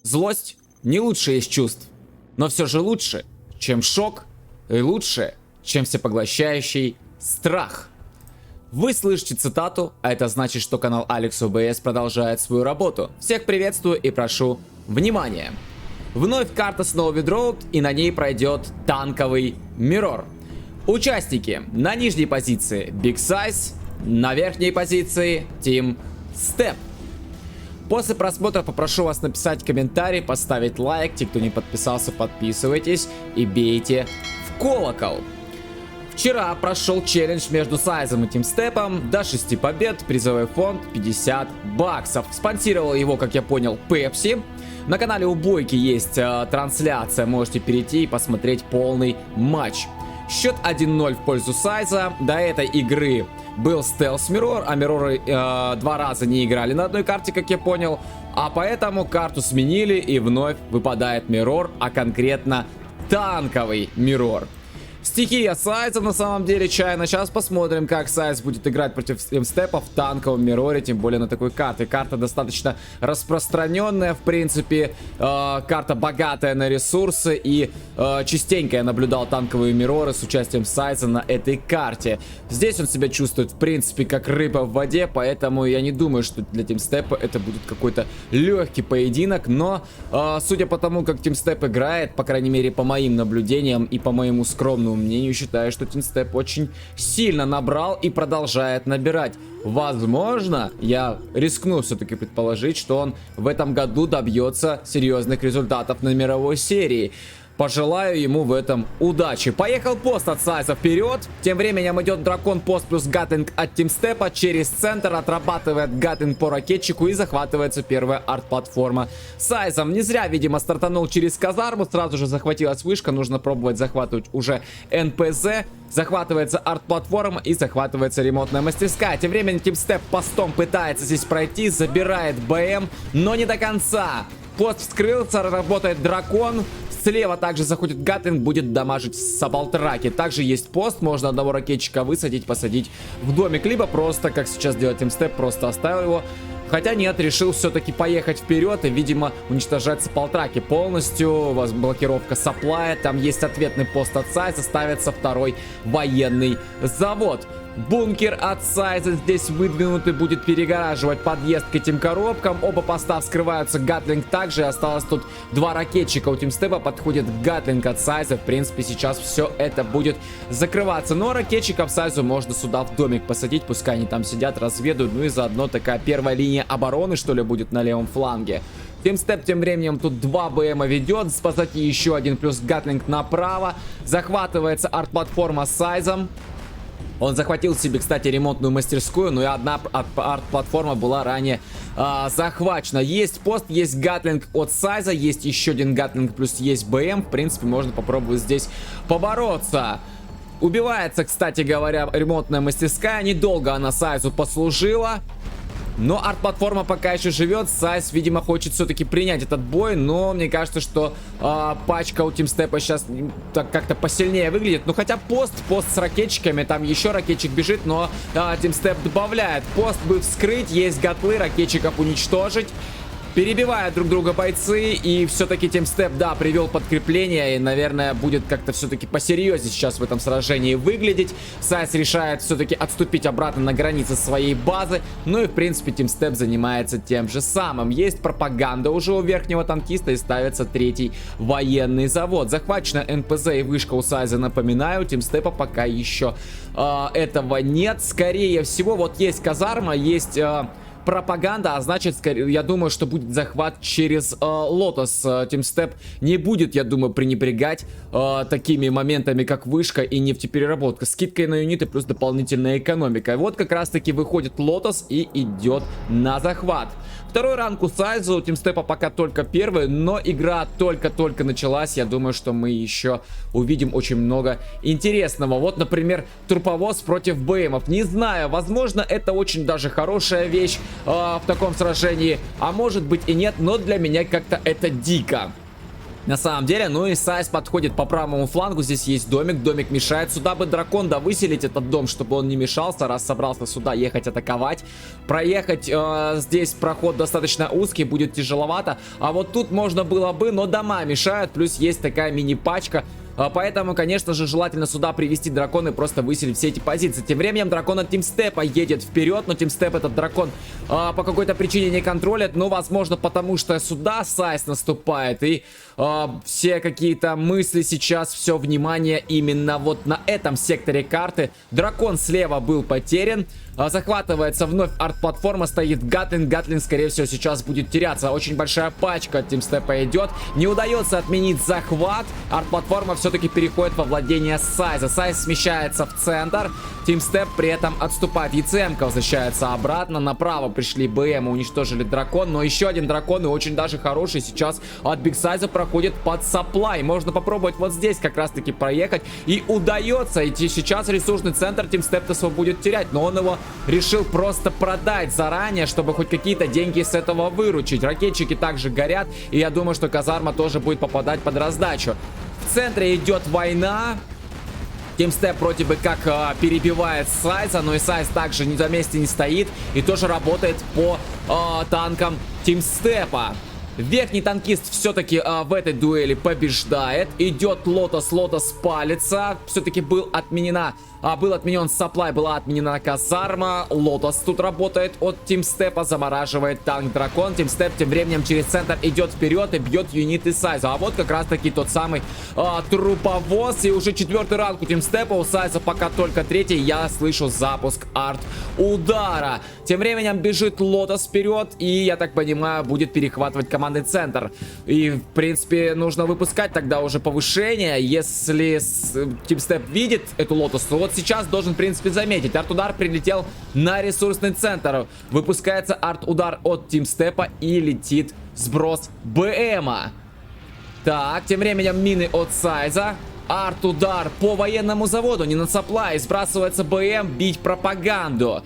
Злость не лучшее из чувств, но все же лучше, чем шок, и лучше, чем всепоглощающий страх. Вы слышите цитату, а это значит, что канал AlexOBS продолжает свою работу. Всех приветствую и прошу внимания. Вновь карта Snowbid Road, и на ней пройдет танковый Mirror. Участники: на нижней позиции Big Size, на верхней позиции Team Step. После просмотра попрошу вас написать комментарий, поставить лайк. Те, кто не подписался, подписывайтесь и бейте в колокол. Вчера прошел челлендж между Сайзом и Team Step. До 6 побед, призовой фонд 50 баксов. Спонсировал его, как я понял, Pepsi. На канале у Бойки есть трансляция, можете перейти и посмотреть полный матч. Счет 1-0 в пользу Сайза. До этой игры был Stealth Mirror, а Mirror два раза не играли на одной карте, как я понял. А поэтому карту сменили, и вновь выпадает Mirror, а конкретно танковый Mirror. Стихия Сайза на самом деле чайно. Сейчас посмотрим, как Сайз будет играть против Team Step в танковом Мироре, тем более на такой карте. Карта достаточно распространенная, в принципе. Карта богатая на ресурсы, и частенько я наблюдал танковые Мироры с участием Сайза на этой карте. Здесь он себя чувствует, в принципе, как рыба в воде, поэтому я не думаю, что для Team Step это будет какой-то легкий поединок. Но, судя по тому, как Team Step играет, по крайней мере, по моим наблюдениям и по моему скромному мнению, считаю, что Team Step очень сильно набрал и продолжает набирать. Возможно, я рискну все-таки предположить, что он в этом году добьется серьезных результатов на мировой серии. Пожелаю ему в этом удачи. Поехал пост от Сайза вперед. Тем временем идет дракон пост плюс гатлинг от Team Step. Через центр отрабатывает гатлинг по ракетчику и захватывается первая арт-платформа Сайзом. Не зря, видимо, стартанул через казарму. Сразу же захватилась вышка. Нужно пробовать захватывать уже НПЗ. Захватывается арт-платформа и захватывается ремонтная мастерская. Тем временем Team Step постом пытается здесь пройти. Забирает БМ, но не до конца. Пост вскрылся, работает дракон. Слева также заходит гатлинг, будет дамажить сабалтраки. Также есть пост, можно одного ракетчика высадить, посадить в домик. Либо просто, как сейчас делает Team Step, просто оставил его. Хотя нет, решил все-таки поехать вперед и, видимо, уничтожать сабалтраки полностью. Блокировка сапплая. Там есть ответный пост от Сайза. Ставится второй военный завод. Бункер от Сайза здесь выдвинутый, будет перегораживать подъезд к этим коробкам. Оба поста вскрываются, гатлинг также. Осталось тут два ракетчика у Team Step. Подходит гатлинг от Сайза. В принципе, сейчас все это будет закрываться. Но ракетчиков Сайзу можно сюда в домик посадить. Пускай они там сидят, разведают. Ну и заодно такая первая линия обороны, что ли, будет на левом фланге. Team Step тем временем тут два БМа ведет. Позади еще один плюс гатлинг направо. Захватывается арт-платформа с Сайзом. Он захватил себе, кстати, ремонтную мастерскую, но и одна арт-платформа была ранее захвачена. Есть пост, есть гатлинг от Сайза, есть еще один гатлинг, плюс есть БМ. В принципе, можно попробовать здесь побороться. Убивается, кстати говоря, ремонтная мастерская. Недолго она Сайзу послужила. Но арт-платформа пока еще живет. Сайз, видимо, хочет все-таки принять этот бой. Но мне кажется, что пачка у Team Step сейчас так как-то посильнее выглядит. Ну хотя пост с ракетчиками. Там еще ракетчик бежит, но Team Step добавляет. Пост будет вскрыть, есть гатлы, ракетчиков уничтожить. Перебивают друг друга бойцы, и все-таки Team Step, да, привел подкрепление, и, наверное, будет как-то все-таки посерьезнее сейчас в этом сражении выглядеть. Сайз решает все-таки отступить обратно на границы своей базы, ну и, в принципе, Team Step занимается тем же самым. Есть пропаганда уже у верхнего танкиста, и ставится третий военный завод. Захвачена НПЗ и вышка у Сайза, напоминаю, Team Step пока еще этого нет. Скорее всего, вот есть казарма, есть... пропаганда, а значит, я думаю, что будет захват через Лотос. Team Step не будет, я думаю, пренебрегать такими моментами, как вышка и нефтепереработка. Скидкой на юниты плюс дополнительная экономика. И вот как раз таки выходит Лотос и идет на захват. Второй ранг у Сайзу, у Team Step пока только первый, но игра только-только началась. Я думаю, что мы еще увидим очень много интересного. Вот, например, турповоз против БМов. Не знаю, возможно, это очень даже хорошая вещь в таком сражении, а может быть и нет, но для меня как-то это дико. На самом деле, ну и Сайз подходит по правому флангу, здесь есть домик, домик мешает, сюда бы дракон, да, выселить этот дом, чтобы он не мешался, раз собрался сюда ехать атаковать. Проехать здесь проход достаточно узкий, будет тяжеловато, а вот тут можно было бы, но дома мешают, плюс есть такая мини-пачка. Поэтому, конечно же, желательно сюда привести дракона и просто выселить все эти позиции. Тем временем дракон от Тимстепа едет вперед, но Тимстеп этот дракон по какой-то причине не контролит. Ну, возможно, потому что сюда Сайз наступает. И все какие-то мысли сейчас, все внимание именно вот на этом секторе карты. Дракон слева был потерян. Захватывается вновь арт-платформа, стоит Гатлин. Гатлин, скорее всего, сейчас будет теряться. Очень большая пачка от Тимстепа идет. Не удается отменить захват. Арт-платформа все-таки переходит во владение Сайза. Сайз смещается в центр. Тимстеп при этом отступает. ЕЦМ возвращается обратно. Направо пришли БМ, уничтожили дракон. Но еще один дракон, и очень даже хороший, сейчас от Биг Сайза проходит под сапплай. Можно попробовать вот здесь как раз-таки проехать. И удается идти. Сейчас ресурсный центр Тимстеп-то будет терять. Но он его решил просто продать заранее, чтобы хоть какие-то деньги с этого выручить. Ракетчики также горят, и я думаю, что казарма тоже будет попадать под раздачу. В центре идет война. Тимстеп вроде бы как перебивает Сайза, но и Сайз также не за месте не стоит и тоже работает по танкам Тимстепа. Верхний танкист все-таки в этой дуэли побеждает. Идет Лотос, Лотос палится. Все-таки был отменен сапплай, была отменена казарма. Лотос тут работает от Тимстепа, замораживает танк Дракон. Тимстеп тем временем через центр идет вперед и бьет юниты Сайза. А вот как раз таки тот самый труповоз. И уже 4-й ранг у Тимстепа, у Сайза пока только 3-й. Я слышу запуск арт-удара. Тем временем бежит Лотос вперед и, я так понимаю, будет перехватывать командный центр. И, в принципе, нужно выпускать тогда уже повышение. Если Тимстеп видит эту Лотос, то вот сейчас должен, в принципе, заметить. Арт-удар прилетел на ресурсный центр. Выпускается арт-удар от Тимстепа и летит сброс БМа. Так, тем временем мины от Сайза. Арт-удар по военному заводу, не на сапплай. Сбрасывается БМ, бить пропаганду.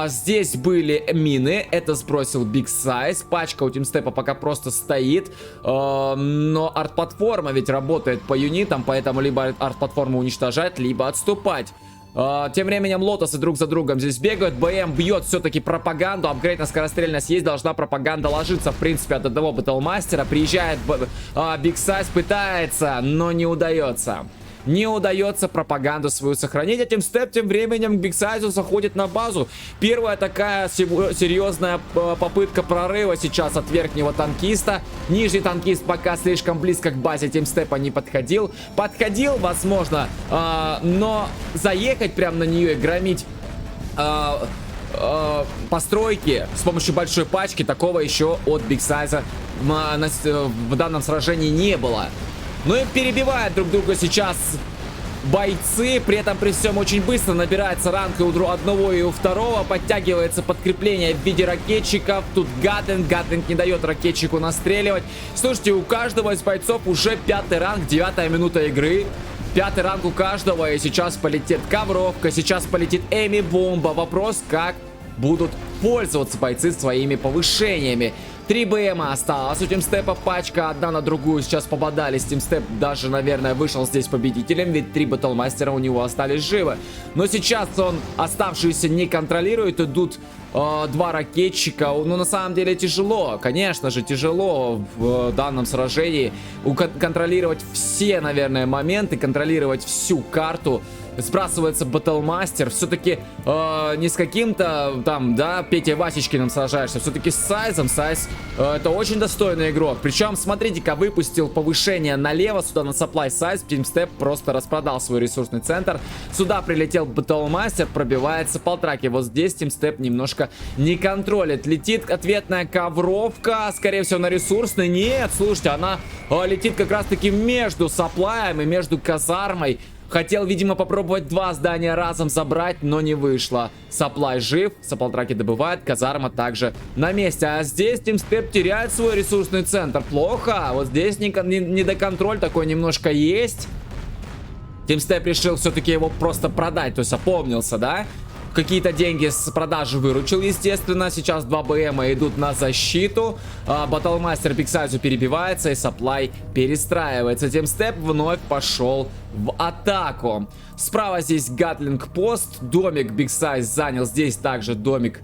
Здесь были мины, это сбросил Биг Сайз. Пачка у Тимстепа пока просто стоит. Но арт-платформа ведь работает по юнитам, поэтому либо арт-платформу уничтожать, либо отступать. Тем временем лотосы друг за другом здесь бегают. БМ бьет все-таки пропаганду. Апгрейд на скорострельность есть, должна пропаганда ложиться, в принципе, от одного Батлмастера. Приезжает Биг Сайз, пытается, но не удается. Не удается пропаганду свою сохранить. А Тимстеп тем временем к Биг Сайзу заходит на базу. Первая такая серьезная попытка прорыва сейчас от верхнего танкиста. Нижний танкист пока слишком близко к базе Тимстепа не подходил. Подходил, возможно, но заехать прямо на нее и громить постройки с помощью большой пачки, такого еще от Биг Сайза в данном сражении не было. Ну и перебивают друг друга сейчас бойцы. При этом при всем очень быстро набирается ранг и у одного, и у второго. Подтягивается подкрепление в виде ракетчиков. Тут Гатлинг. Гатлинг не дает ракетчику настреливать. Слушайте, у каждого из бойцов уже 5-й ранг, 9-я минута игры. 5-й ранг у каждого. И сейчас полетит ковровка, сейчас полетит Эми Бомба. Вопрос, как будут пользоваться бойцы своими повышениями. 3 БМа осталось у Тимстепа, пачка одна на другую сейчас попадались. Тимстеп даже, наверное, вышел здесь победителем, ведь 3 батлмастера у него остались живы. Но сейчас он оставшиеся не контролирует, идут 2 ракетчика. Ну, на самом деле тяжело, конечно же, тяжело в данном сражении контролировать все, наверное, моменты, контролировать всю карту. Сбрасывается Батлмастер. Все-таки не с каким-то там, да, Петей Васечкиным сражаешься. Все-таки с Сайзом. Сайз это очень достойный игрок. Причем, смотрите-ка, выпустил повышение налево. Сюда на сапплай Сайз. Тимстеп просто распродал свой ресурсный центр. Сюда прилетел Батлмастер. Пробивается полтраки. Вот здесь Тимстеп немножко не контролит. Летит ответная ковровка. Скорее всего, на ресурсный. Нет, слушайте, она летит как раз-таки между сапплаем и между казармой. Хотел, видимо, попробовать 2 здания разом забрать, но не вышло. Сапплай жив, сапплтраки добывает, казарма также на месте. А здесь Тимстеп теряет свой ресурсный центр. Плохо. Вот здесь недоконтроль такой немножко есть. Тимстеп решил все-таки его просто продать, то есть опомнился, да? какие-то деньги с продажи выручил, естественно. Сейчас 2 БМа идут на защиту. Батлмастер Big Size перебивается, и Supply перестраивается. Тимстеп вновь пошел в атаку. Справа здесь Гатлинг пост. Домик Big Size занял. Здесь также домик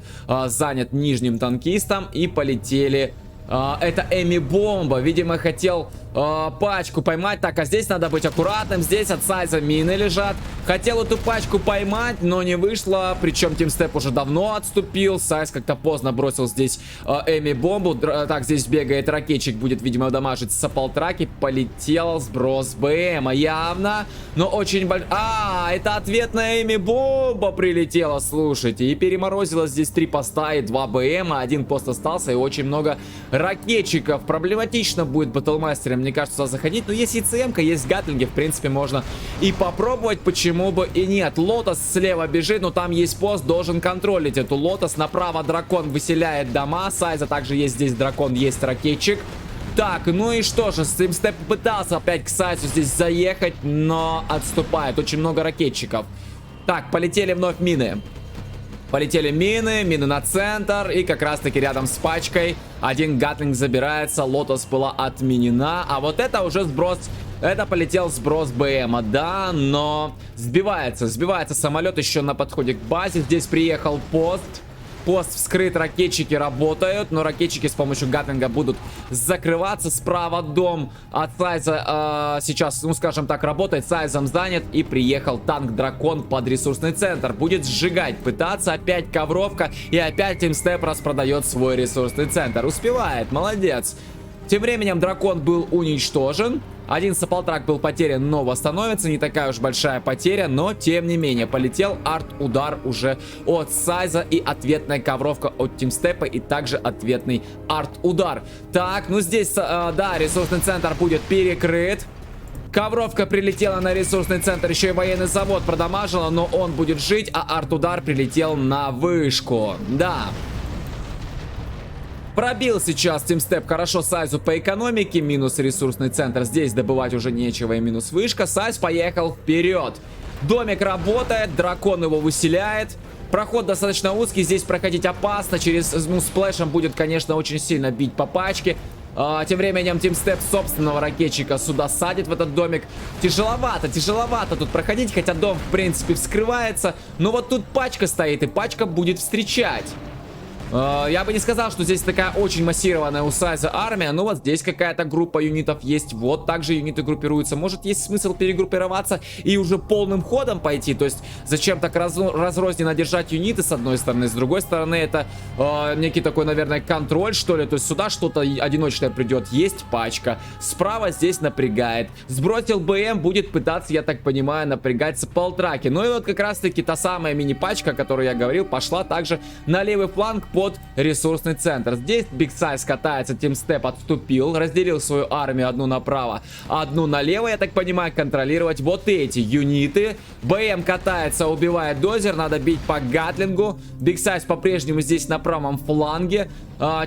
занят нижним танкистом. И полетели... это Эми Бомба. Видимо, хотел пачку поймать. Так, а здесь надо быть аккуратным. Здесь от Сайза мины лежат. Хотел эту пачку поймать, но не вышло. Причем Тимстеп уже давно отступил. Сайз как-то поздно бросил здесь Эми Бомбу. Так, здесь бегает ракетчик. Будет, видимо, дамажить Саполтраки. Полетел сброс БМа. Явно, но очень большой. Это ответная Эми Бомба прилетела, слушайте. И переморозила здесь 3 поста и 2 БМа. 1 пост остался и очень много ракетчиков. Проблематично будет Батлмастером, мне кажется, заходить. Но есть и ЦМ-ка, есть Гатлинги. В принципе, можно и попробовать. Почему бы и нет. Лотос слева бежит, но там есть пост. Должен контролить эту Лотос. Направо дракон выселяет дома. Сайза также есть здесь дракон, есть ракетчик. Так, ну и что же, Тимстеп пытался опять к Сайзу здесь заехать, но отступает. Очень много ракетчиков. Так, полетели вновь мины. Полетели мины, мины на центр. И как раз таки рядом с пачкой один Гатлинг забирается. Лотос была отменена. А вот это уже сброс. Это полетел сброс БМа, да, но сбивается самолет еще на подходе к базе. Здесь приехал пост. Пост вскрыт, ракетчики работают, но ракетчики с помощью Гатлинга будут закрываться. Справа дом от Сайза сейчас, ну скажем так, работает. Сайзом занят, и приехал танк-дракон под ресурсный центр. Будет сжигать, пытаться. Опять ковровка, и опять Тимстеп распродает свой ресурсный центр. Успевает, молодец. Тем временем дракон был уничтожен. Один Саполтрак был потерян, но восстановится. Не такая уж большая потеря, но тем не менее. Полетел арт-удар уже от Сайза и ответная ковровка от Тимстепа. И также ответный арт-удар. Так, ну здесь, да, ресурсный центр будет перекрыт. Ковровка прилетела на ресурсный центр, еще и военный завод продамажила, но он будет жить, а арт-удар прилетел на вышку. Да. Пробил сейчас Тимстеп хорошо Сайзу по экономике. Минус ресурсный центр. Здесь добывать уже нечего, и минус вышка. Сайз поехал вперед. Домик работает. Дракон его выселяет. Проход достаточно узкий. Здесь проходить опасно. Через, ну, сплэшем будет, конечно, очень сильно бить по пачке. Тем временем Тимстеп собственного ракетчика сюда садит, в этот домик. Тяжеловато тут проходить. Хотя дом, в принципе, вскрывается. Но вот тут пачка стоит, и пачка будет встречать. Я бы не сказал, что здесь такая очень массированная у Сайза армия. Но вот здесь какая-то группа юнитов есть. Вот также юниты группируются. Может, есть смысл перегруппироваться и уже полным ходом пойти. То есть зачем так разрозненно держать юниты с одной стороны. С другой стороны, это некий такой, наверное, контроль, что ли. То есть сюда что-то одиночное придет. Есть пачка. Справа здесь напрягает. Сбросил БМ, будет пытаться, я так понимаю, напрягать Саполтраки. Ну и вот как раз-таки та самая мини-пачка, о которой я говорил, пошла также на левый фланг под ресурсный центр. Здесь Big Size катается, Тимстеп отступил, разделил свою армию одну направо, одну налево, я так понимаю, контролировать вот эти юниты. БМ катается, убивает дозер, надо бить по Гатлингу. Big Size по-прежнему здесь на правом фланге.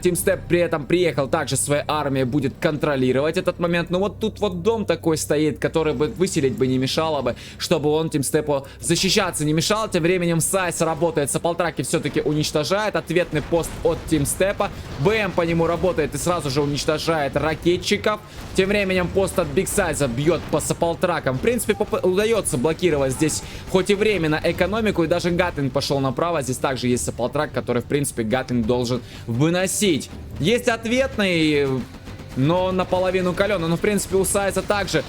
Тимстеп при этом приехал также своей армией, будет контролировать этот момент. Но вот тут вот дом такой стоит, который бы выселить бы не мешало бы, чтобы он Тимстепу защищаться не мешал. Тем временем Сайз работает, Саполтраки все-таки уничтожает. Ответный пост от Тимстепа. БМ по нему работает и сразу же уничтожает ракетчиков. Тем временем пост от Big Size бьет по Саполтракам. В принципе, удается блокировать здесь хоть и временно экономику. И даже Гатлинг пошел направо. Здесь также есть Саполтрак, который, в принципе, Гатлинг должен выносить. Есть ответный, но наполовину каленый. Но, в принципе, у Сайза также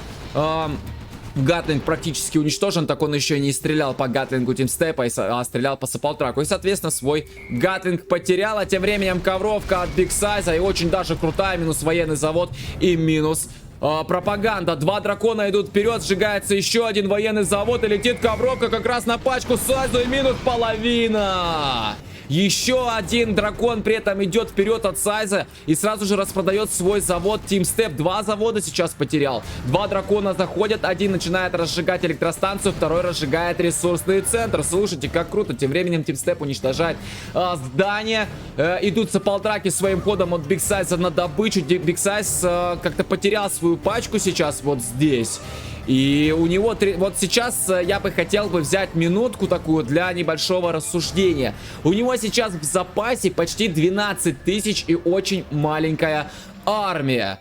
Гатлинг практически уничтожен. Так он еще не стрелял по Гатлингу Тимстепа, а стрелял по Саполтраку. И, соответственно, свой Гатлинг потерял. А тем временем ковровка от Big Size. И очень даже крутая. Минус военный завод и минус пропаганда. 2 дракона идут вперед. Сжигается еще один военный завод. И летит ковровка как раз на пачку Сайзу. И минус половина. Еще один дракон при этом идет вперед от Сайза и сразу же распродает свой завод. Тимстеп 2 завода сейчас потерял. 2 дракона заходят. Один начинает разжигать электростанцию, второй разжигает ресурсный центр. Слушайте, как круто. Тем временем Тимстеп уничтожает здание. Идут Саполтраки своим ходом от Big Size на добычу. Big Size как-то потерял свою пачку сейчас вот здесь. И у него... Вот сейчас я бы хотел бы взять минутку такую для небольшого рассуждения. У него сейчас в запасе почти 12 тысяч и очень маленькая армия.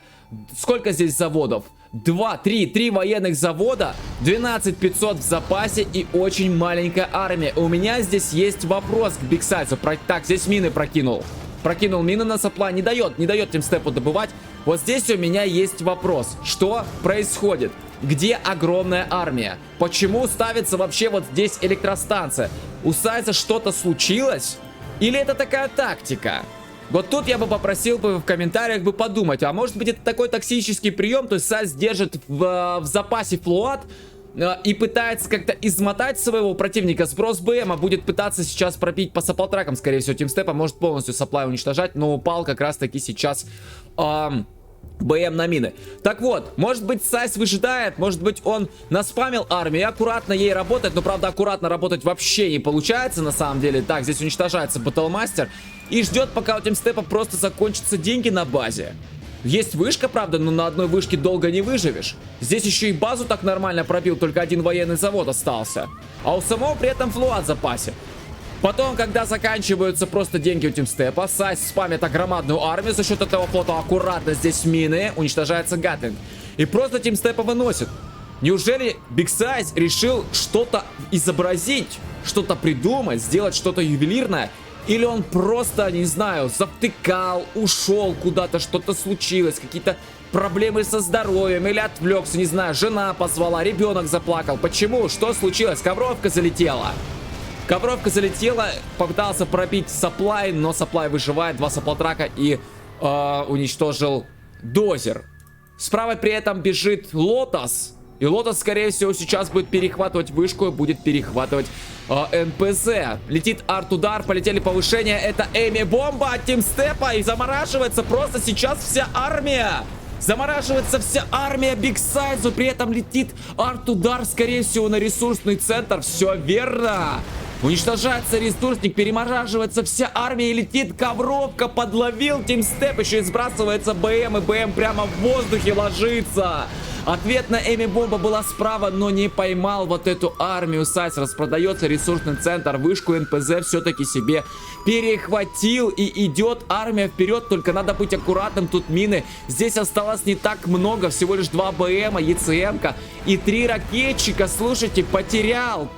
Сколько здесь заводов? 3 военных завода, 12 500 в запасе и очень маленькая армия. У меня здесь есть вопрос к Бигсайзу. Так, здесь мины прокинул. Прокинул мины на сопла. Не дает Тимстепу добывать. Вот здесь у меня есть вопрос. Что происходит? Где огромная армия? Почему ставится вообще вот здесь электростанция? У Сайза что-то случилось? Или это такая тактика? Вот тут я бы попросил бы в комментариях бы подумать, а может быть это такой токсический прием, то есть Сайз держит в запасе флуад и пытается как-то измотать своего противника. Сброс БМа будет пытаться сейчас пробить по сапплтракам, скорее всего, Тимстепа может полностью сапплай уничтожать, но упал как раз таки сейчас... БМ на мины. Так вот, может быть Сайз выжидает, может быть он наспамил армию и аккуратно ей работает, но правда аккуратно работать вообще не получается на самом деле. Так, здесь уничтожается Батлмастер и ждет, пока у Тимстепа просто закончатся деньги на базе. Есть вышка, правда, но на одной вышке долго не выживешь. Здесь еще и базу так нормально пробил, только один военный завод остался. А у самого при этом флуад в запасе. Потом, когда заканчиваются просто деньги у Тимстепа, Сайз спамит громадную армию, за счет этого флота аккуратно здесь мины, уничтожается Гатлинг. И просто Тимстепа выносит. Неужели Бигсайз решил что-то изобразить, что-то придумать, сделать что-то ювелирное? Или он просто, не знаю, завтыкал, ушел куда-то, что-то случилось, какие-то проблемы со здоровьем, или отвлекся, не знаю, жена позвала, ребенок заплакал. Почему? Что случилось? Ковровка залетела. Ковровка залетела, попытался пробить сапплай, но сапплай выживает, 2 сапплтрака и уничтожил дозер. Справа при этом бежит Лотос. И Лотос, скорее всего, сейчас будет перехватывать вышку и будет перехватывать НПЗ. Летит арт-удар, полетели повышения. Это Эми-бомба от Тимстепа. И замораживается просто сейчас вся армия. Замораживается вся армия Бигсайзу. При этом летит арт-удар, скорее всего, на ресурсный центр. Все верно. Уничтожается ресурсник, перемораживается вся армия и летит ковровка. Подловил Тимстеп, еще и сбрасывается БМ, и БМ прямо в воздухе ложится. Ответная Эми-бомба была справа, но не поймал вот эту армию. Сайз распродается, ресурсный центр, вышку НПЗ все-таки себе перехватил. И идет армия вперед, только надо быть аккуратным, тут мины. Здесь осталось не так много, всего лишь 2 БМа, ЕЦМ-ка и 3 ракетчика. Слушайте, потерял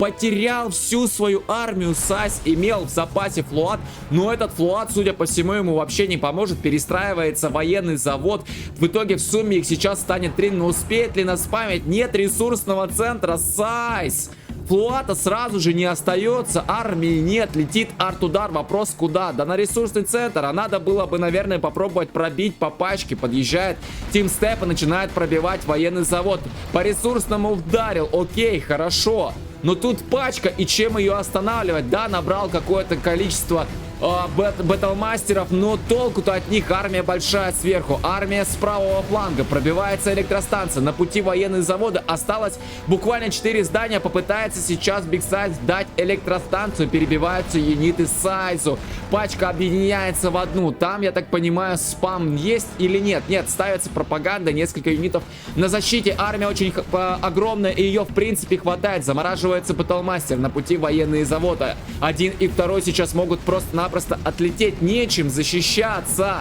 всю свою армию. Сайз имел в запасе флуад, но этот флуад, судя по всему, ему вообще не поможет. Перестраивается военный завод. В итоге в сумме их сейчас станет 3, но успеет ли наспамить? Нет ресурсного центра. Сайз! Флуата сразу же не остается, армии нет, летит арт-удар, вопрос куда? Да на ресурсный центр, а надо было бы, наверное, попробовать пробить по пачке. Подъезжает Тимстеп и начинает пробивать военный завод. По ресурсному ударил, окей, хорошо. Но тут пачка, и чем ее останавливать? Да, набрал какое-то количество Батлмастеров, но толку-то от них. Армия большая сверху, армия с правого фланга, пробивается электростанция, на пути военные заводы осталось буквально 4 здания. Попытается сейчас Бигсайз дать электростанцию, перебиваются юниты Сайзу, пачка объединяется в одну. Там, я так понимаю, спам есть или нет? Нет, ставится пропаганда, несколько юнитов на защите, армия очень огромная и ее в принципе хватает. Замораживается Батлмастер, на пути военные заводы, 1 и 2 сейчас могут просто-напросто отлететь, нечем защищаться.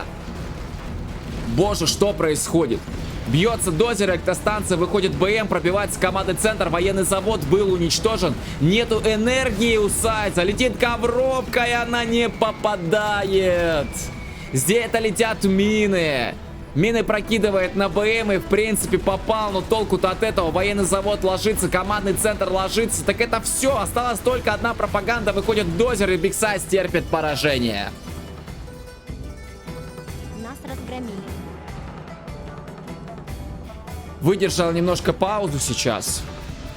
Боже, что происходит? Бьется дозер, электростанция, выходит БМ, пробивается командный центр, военный завод был уничтожен. Нету энергии у Сайза, летит ковровка, и она не попадает. Здесь это летят мины. Мины прокидывает на БМ и в принципе попал, но толку-то от этого. Военный завод ложится, командный центр ложится. Так это все, осталась только одна пропаганда. Выходит дозер, и Бигсайз терпит поражение. Нас разгромили. Выдержал немножко паузу сейчас.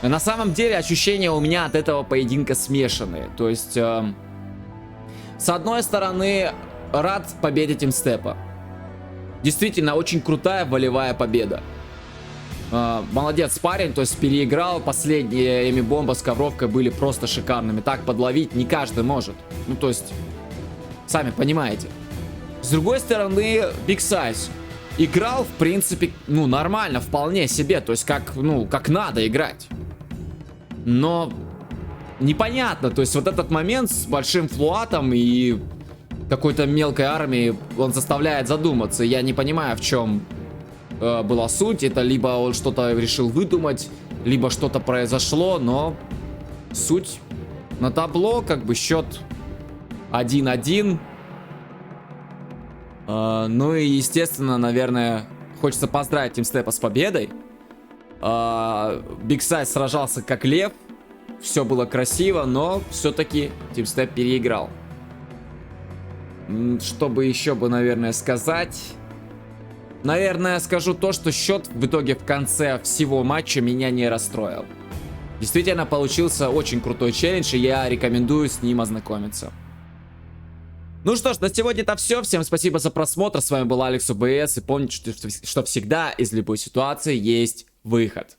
На самом деле ощущения у меня от этого поединка смешанные. То есть, с одной стороны, рад победе Тимстепа. Действительно, очень крутая волевая победа. Молодец парень, то есть переиграл. Последние Эми-бомба с ковровкой были просто шикарными. Так подловить не каждый может. Ну, то есть, сами понимаете. С другой стороны, Бигсайз. играл, в принципе, ну, нормально, вполне себе. То есть, как, ну, как надо играть. Но непонятно. То есть, вот этот момент с большим флуатом и какой-то мелкой армией, он заставляет задуматься. Я не понимаю, в чем была суть. Это либо он что-то решил выдумать, либо что-то произошло, но суть на табло, как бы счет 1-1. Ну и, естественно, наверное, хочется поздравить Team Step с победой. Big Size сражался как лев. Все было красиво, но все-таки Team Step переиграл. Что бы еще бы, наверное, сказать? Наверное, скажу то, что счет в итоге в конце всего матча меня не расстроил. Действительно, получился очень крутой челлендж, и я рекомендую с ним ознакомиться. Ну что ж, на сегодня это все. Всем спасибо за просмотр. С вами был Алекс УБС. И помните, что всегда из любой ситуации есть выход.